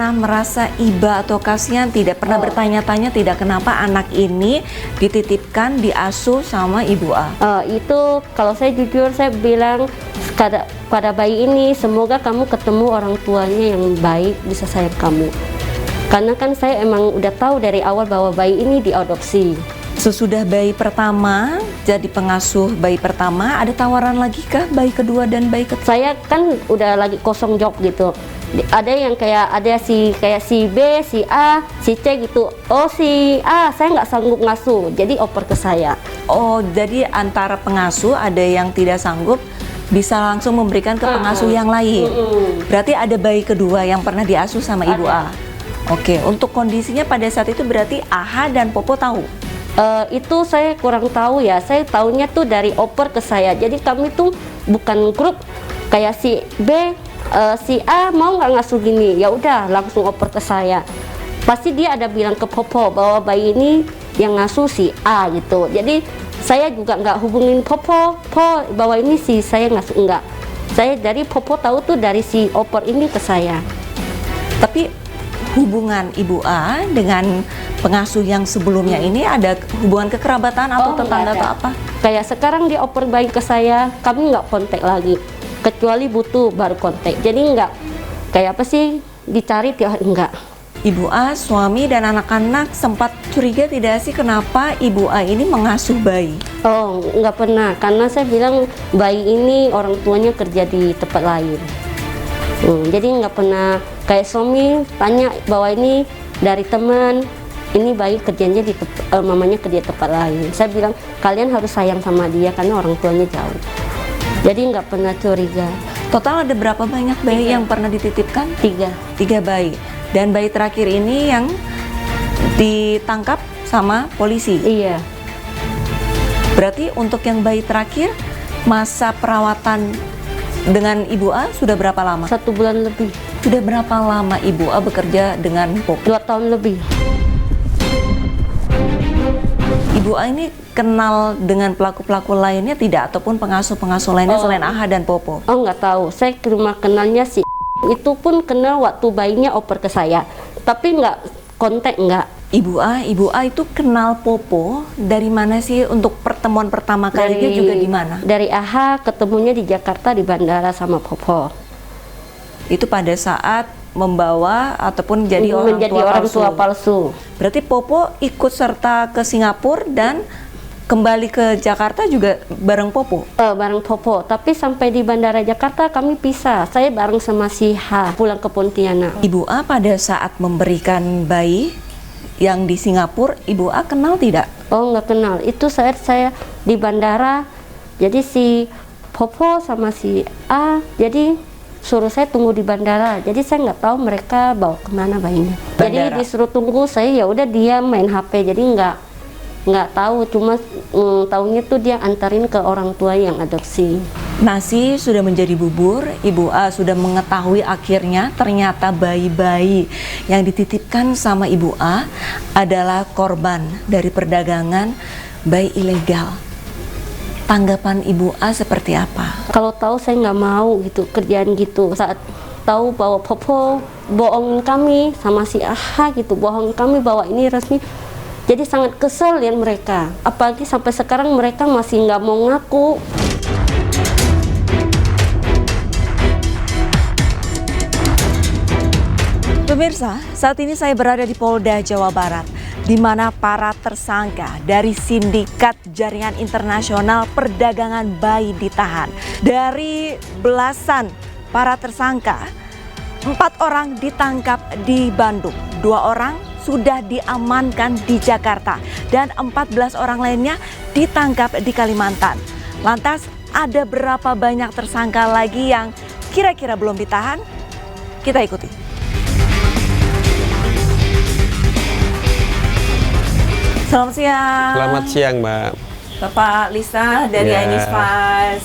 pernah merasa iba atau kasihan, tidak pernah bertanya-tanya tidak kenapa anak ini dititipkan, diasuh sama Ibu A? Itu kalau saya jujur, saya bilang pada bayi ini, semoga kamu ketemu orang tuanya yang baik, bisa sayang kamu. Karena kan saya emang udah tahu dari awal bahwa bayi ini diadopsi. Sesudah bayi pertama, jadi pengasuh bayi pertama, ada tawaran lagi kah bayi kedua dan bayi ketiga? Saya kan udah lagi kosong job gitu. Ada yang kayak si B, si A, si C gitu. Oh si A, saya nggak sanggup ngasuh, jadi oper ke saya. Oh, jadi antara pengasuh ada yang tidak sanggup, bisa langsung memberikan ke pengasuh yang lain. Berarti ada bayi kedua yang pernah diasuh sama Ibu A. Oke, untuk kondisinya pada saat itu berarti AHA dan Popo tahu? Itu saya kurang tahu ya. Saya tahunya tuh dari oper ke saya. Jadi kami tuh bukan grup kayak si B, si A mau nggak ngasuh gini, ya udah langsung oper ke saya. Pasti dia ada bilang ke Popo bahwa bayi ini yang ngasuh si A gitu. Jadi saya juga nggak hubungin Popo bahwa ini si saya ngasuh, enggak. Saya dari Popo tahu tuh dari si oper ini ke saya. Tapi hubungan Ibu A dengan pengasuh yang sebelumnya ini ada hubungan kekerabatan atau tetangga atau apa? Kayak sekarang dia oper bayi ke saya, kami nggak kontak lagi. Kecuali butuh baru kontak. Jadi nggak kayak apa sih dicari tiap enggak. Ibu A, suami dan anak-anak sempat curiga tidak sih kenapa Ibu A ini mengasuh bayi? Oh, nggak pernah, karena saya bilang bayi ini orang tuanya kerja di tempat lain. Jadi nggak pernah kayak suami tanya bahwa ini dari teman, ini bayi kerjanya di mamanya kerja tempat lain. Saya bilang kalian harus sayang sama dia karena orang tuanya jauh. Jadi nggak pernah curiga. Total ada berapa banyak bayi yang pernah dititipkan? 3 bayi. Dan bayi terakhir ini yang ditangkap sama polisi? Iya. Berarti untuk yang bayi terakhir, masa perawatan dengan Ibu A sudah berapa lama? 1 bulan lebih. Sudah berapa lama Ibu A bekerja dengan Popo? 2 tahun lebih. Ibu A ini kenal dengan pelaku-pelaku lainnya tidak? Ataupun pengasuh-pengasuh lainnya selain AHA dan Popo? Oh nggak tahu, saya cuma kenalnya si itu pun kenal waktu bayinya oper ke saya. Tapi nggak kontak, nggak. Ibu A itu kenal Popo dari mana sih untuk pertemuan pertama kalinya juga di mana? Dari AHA ketemunya di Jakarta di bandara sama Popo. Itu pada saat membawa ataupun menjadi orang tua palsu. Berarti Popo ikut serta ke Singapura dan kembali ke Jakarta juga bareng Popo? Bareng Popo, tapi sampai di bandara Jakarta kami pisah. Saya bareng sama si H pulang ke Pontianak. Ibu A pada saat memberikan bayi yang di Singapura, Ibu A kenal tidak? Oh nggak kenal, itu saat saya di bandara. Jadi si Popo sama si A, jadi suruh saya tunggu di bandara. Jadi saya nggak tahu mereka bawa kemana bayinya. Jadi disuruh tunggu, saya ya udah dia main HP. Jadi nggak tahu, cuma tahunya tuh dia antarin ke orang tua yang adopsi. Nasi sudah menjadi bubur, Ibu A sudah mengetahui akhirnya ternyata bayi-bayi yang dititipkan sama Ibu A adalah korban dari perdagangan bayi ilegal. Tanggapan Ibu A seperti apa? Kalau tahu saya nggak mau gitu, kerjaan gitu. Saat tahu bahwa Popo bohongin kami sama si AHA gitu, bohongin kami bahwa ini resmi. Jadi sangat kesel lihat mereka. Apalagi sampai sekarang mereka masih nggak mau ngaku. Pemirsa, saat ini saya berada di Polda Jawa Barat, di mana para tersangka dari sindikat jaringan internasional perdagangan bayi ditahan. Dari belasan para tersangka, 4 orang ditangkap di Bandung, 2 orang sudah diamankan di Jakarta, dan 14 orang lainnya ditangkap di Kalimantan. Lantas, ada berapa banyak tersangka lagi yang kira-kira belum ditahan? Kita ikuti. Selamat siang. Selamat siang, Mbak. Bapak Lisa dari Ainispas.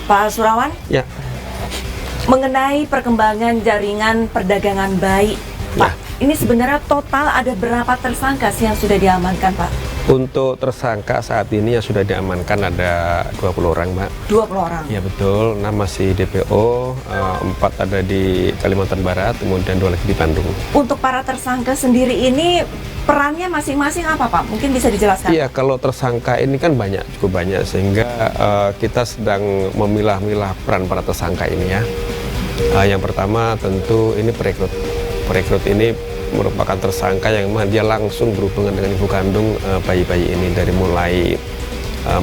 Pak Surawan? Ya. Mengenai perkembangan jaringan perdagangan bayi, Pak, ini sebenarnya total ada berapa tersangka sih yang sudah diamankan, Pak? Untuk tersangka saat ini yang sudah diamankan ada 20 orang, Mbak. 20 orang. Ya betul, 6 masih DPO, 4 ada di Kalimantan Barat, kemudian 2 lagi di Bandung. Untuk para tersangka sendiri ini perannya masing-masing apa Pak? Mungkin bisa dijelaskan? Iya, kalau tersangka ini kan banyak, cukup banyak, sehingga kita sedang memilah-milah peran para tersangka ini ya. Yang pertama tentu ini perekrut. Perekrut ini merupakan tersangka yang memang dia langsung berhubungan dengan ibu kandung bayi-bayi ini dari mulai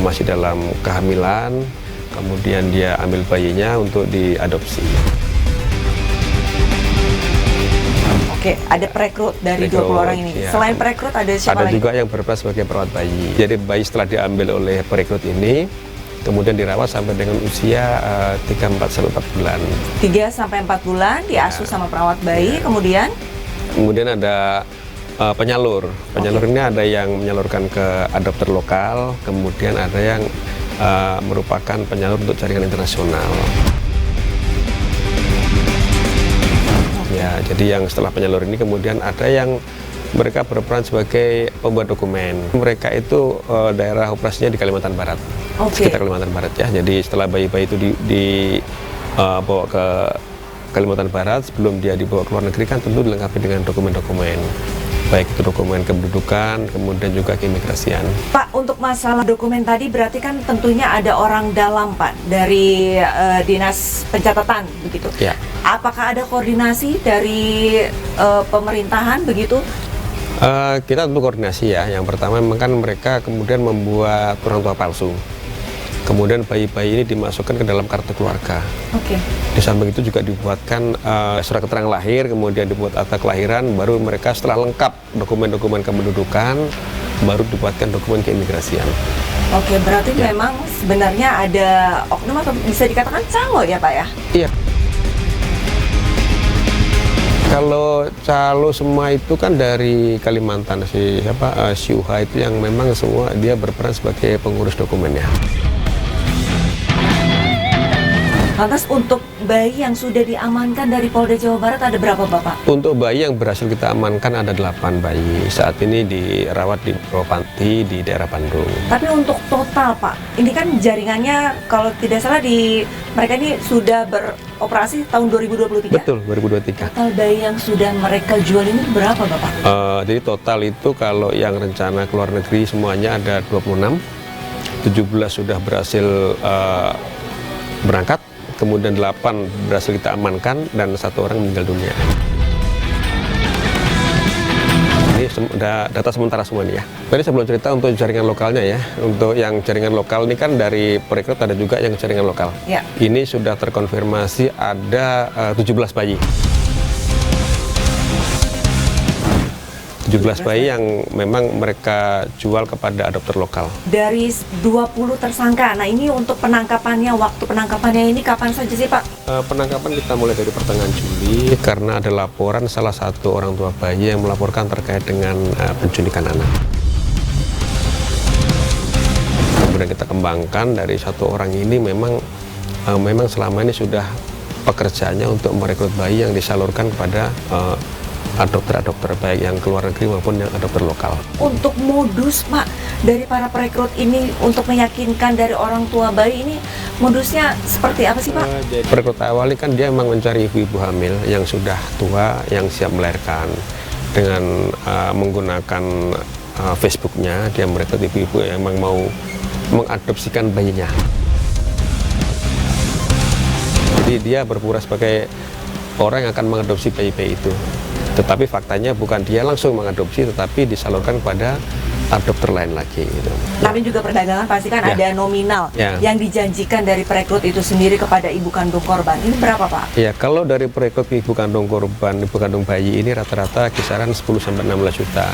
masih dalam kehamilan, kemudian dia ambil bayinya untuk diadopsi. Oke, ada perekrut dari 20 orang ini. Ya. Selain perekrut ada siapa Ada lagi? juga yang berperan sebagai perawat bayi. Jadi bayi setelah diambil oleh perekrut ini, kemudian dirawat sampai dengan usia 3-4 bulan. 3-4 bulan diasuh sama perawat bayi, Kemudian ada penyalur. Penyalur ini ada yang menyalurkan ke adopter lokal, kemudian ada yang merupakan penyalur untuk jaringan internasional. Ya, jadi yang setelah penyalur ini kemudian ada yang mereka berperan sebagai pembuat dokumen. Mereka itu daerah operasinya di Kalimantan Barat, sekitar Kalimantan Barat ya. Jadi setelah bayi-bayi itu dibawa ke Kalimantan Barat, sebelum dia dibawa ke luar negeri kan tentu dilengkapi dengan dokumen-dokumen, baik itu dokumen kependudukan, kemudian juga keimigrasian. Pak, untuk masalah dokumen tadi berarti kan tentunya ada orang dalam Pak dari Dinas Pencatatan begitu. Ya. Apakah ada koordinasi dari pemerintahan begitu? Kita tentu koordinasi ya. Yang pertama memang kan mereka kemudian membuat orang tua palsu. Kemudian bayi-bayi ini dimasukkan ke dalam kartu keluarga. Di samping itu juga dibuatkan surat keterangan lahir, kemudian dibuat akta kelahiran, baru mereka setelah lengkap dokumen-dokumen kependudukan, baru dibuatkan dokumen keimigrasian. Oke, berarti memang sebenarnya ada oknum atau bisa dikatakan calo ya Pak ya? Iya. Kalau calo semua itu kan dari Kalimantan, si UHA itu yang memang semua dia berperan sebagai pengurus dokumennya. Lantas untuk bayi yang sudah diamankan dari Polda Jawa Barat ada berapa Bapak? Untuk bayi yang berhasil kita amankan ada 8 bayi. Saat ini dirawat di beberapa panti di daerah Bandung. Tapi untuk total Pak, ini kan jaringannya kalau tidak salah mereka ini sudah beroperasi tahun 2023? Betul, 2023. Total bayi yang sudah mereka jual ini berapa Bapak? Jadi total itu kalau yang rencana keluar negeri semuanya ada 26. 17 sudah berhasil berangkat. Kemudian 8 berhasil kita amankan dan 1 orang meninggal dunia. Ini data sementara semua nih ya. Tadi sebelum cerita untuk jaringan lokalnya ya. Untuk yang jaringan lokal ini kan dari perekrut ada juga yang jaringan lokal. Ya. Ini sudah terkonfirmasi ada 17 bayi. 17 bayi yang memang mereka jual kepada adopter lokal. Dari 20 tersangka, nah ini untuk penangkapannya, waktu penangkapannya ini kapan saja sih Pak? Penangkapan kita mulai dari pertengahan Juli karena ada laporan salah satu orang tua bayi yang melaporkan terkait dengan penculikan anak. Kemudian kita kembangkan dari 1 orang ini memang selama ini sudah pekerjaannya untuk merekrut bayi yang disalurkan kepada adopter-adopter baik yang keluar negeri maupun yang adopter lokal. Untuk modus Pak dari para perekrut ini untuk meyakinkan dari orang tua bayi ini modusnya seperti apa sih Pak? Perekrut awal kan dia memang mencari ibu-ibu hamil yang sudah tua yang siap melahirkan dengan menggunakan Facebooknya dia merekrut ibu-ibu yang memang mau mengadopsikan bayinya. Jadi dia berpura sebagai orang yang akan mengadopsi bayi-bayi itu. Tetapi faktanya bukan dia langsung mengadopsi, tetapi disalurkan kepada adopter lain lagi. Gitu. Tapi juga perdagangan pasti kan ada nominal yang dijanjikan dari perekrut itu sendiri kepada ibu kandung korban. Ini berapa Pak? Ya, kalau dari perekrut ibu kandung korban, ibu kandung bayi ini rata-rata kisaran 10-16 juta.